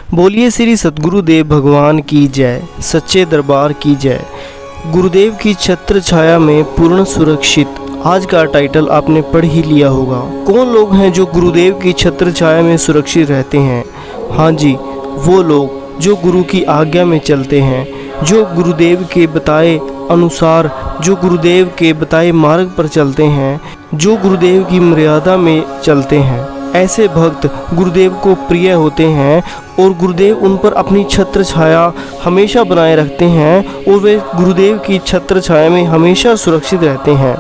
बोलिए श्री सद्गुरुदेव भगवान की जय, सच्चे दरबार की जय। गुरुदेव की छत्र छाया में पूर्ण सुरक्षित, आज का टाइटल आपने पढ़ ही लिया होगा। कौन लोग हैं जो गुरुदेव की छत्र छाया में सुरक्षित रहते हैं? हाँ जी, वो लोग जो गुरु की आज्ञा में चलते हैं, जो गुरुदेव के बताए अनुसार, जो गुरुदेव के बताए मार्ग पर चलते हैं, जो गुरुदेव की मर्यादा में चलते हैं। ऐसे भक्त गुरुदेव को प्रिय होते हैं और गुरुदेव उन पर अपनी छत्र छाया हमेशा बनाए रखते हैं और वे गुरुदेव की छत्र छाया में हमेशा सुरक्षित रहते हैं।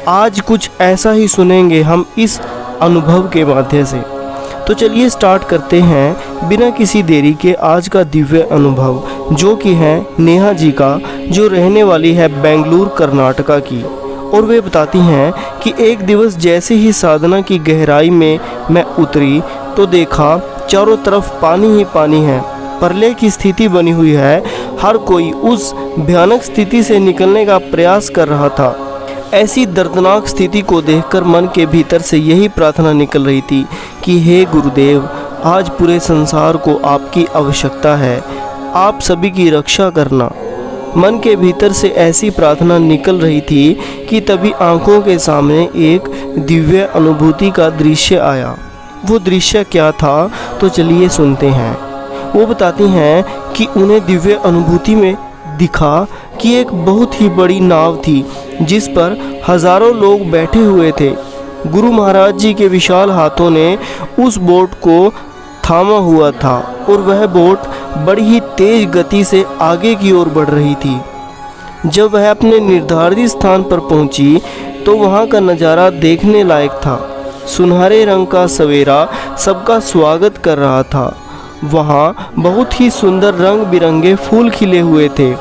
आज कुछ ऐसा ही सुनेंगे हम इस अनुभव के माध्यम से। तो चलिए स्टार्ट करते हैं बिना किसी देरी के आज का दिव्य अनुभव, जो कि है नेहा जी का, जो रहने वाली है बेंगलुरु कर्नाटका की। और वे बताती हैं कि एक दिवस जैसे ही साधना की गहराई में मैं उतरी तो देखा चारों तरफ पानी ही पानी है, प्रलय की स्थिति बनी हुई है। हर कोई उस भयानक स्थिति से निकलने का प्रयास कर रहा था। ऐसी दर्दनाक स्थिति को देखकर मन के भीतर से यही प्रार्थना निकल रही थी कि हे गुरुदेव, आज पूरे संसार को आपकी आवश्यकता है, आप सभी की रक्षा करना। मन के भीतर से ऐसी प्रार्थना निकल रही थी कि तभी आंखों के सामने एक दिव्य अनुभूति का दृश्य आया। वो दृश्य क्या था तो चलिए सुनते हैं। वो बताती हैं कि उन्हें दिव्य अनुभूति में दिखा कि एक बहुत ही बड़ी नाव थी जिस पर हजारों लोग बैठे हुए थे। गुरु महाराज जी के विशाल हाथों ने उस बोट को थामा हुआ था और वह बोट बड़ी ही तेज गति से आगे की ओर बढ़ रही थी। जब वह अपने निर्धारित स्थान पर पहुंची तो वहां का नज़ारा देखने लायक था। सुनहरे रंग का सवेरा सबका स्वागत कर रहा था। वहां बहुत ही सुंदर रंग बिरंगे फूल खिले हुए थे।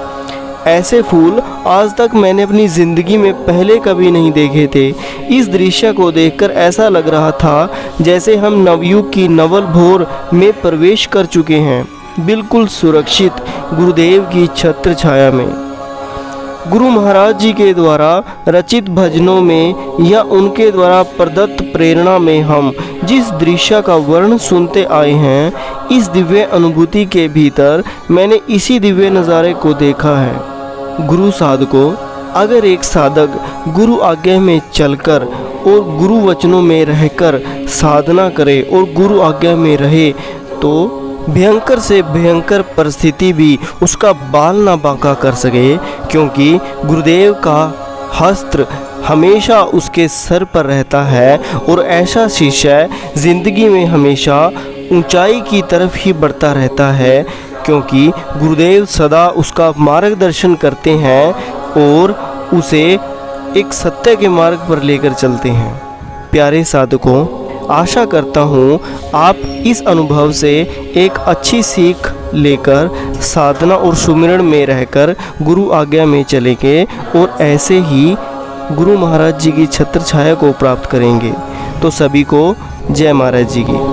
ऐसे फूल आज तक मैंने अपनी ज़िंदगी में पहले कभी नहीं देखे थे। इस दृश्य को देखकर ऐसा लग रहा था जैसे हम नवयुग की नवल भोर में प्रवेश कर चुके हैं, बिल्कुल सुरक्षित गुरुदेव की छत्र छाया में। गुरु महाराज जी के द्वारा रचित भजनों में या उनके द्वारा प्रदत्त प्रेरणा में हम जिस दृश्य का वर्णन सुनते आए हैं, इस दिव्य अनुभूति के भीतर मैंने इसी दिव्य नज़ारे को देखा है। गुरु साधकों, अगर एक साधक गुरु आज्ञा में चलकर और गुरु वचनों में रहकर साधना करे और गुरु आज्ञा में रहे तो भयंकर से भयंकर परिस्थिति भी उसका बाल ना बांका कर सके, क्योंकि गुरुदेव का हस्त्र हमेशा उसके सर पर रहता है और ऐसा शिष्य ज़िंदगी में हमेशा ऊंचाई की तरफ ही बढ़ता रहता है, क्योंकि गुरुदेव सदा उसका मार्गदर्शन करते हैं और उसे एक सत्य के मार्ग पर लेकर चलते हैं। प्यारे साधकों, आशा करता हूँ आप इस अनुभव से एक अच्छी सीख लेकर साधना और सुमिरन में रहकर गुरु आज्ञा में चलेंगे और ऐसे ही गुरु महाराज जी की छत्र छाया को प्राप्त करेंगे। तो सभी को जय महाराज जी की।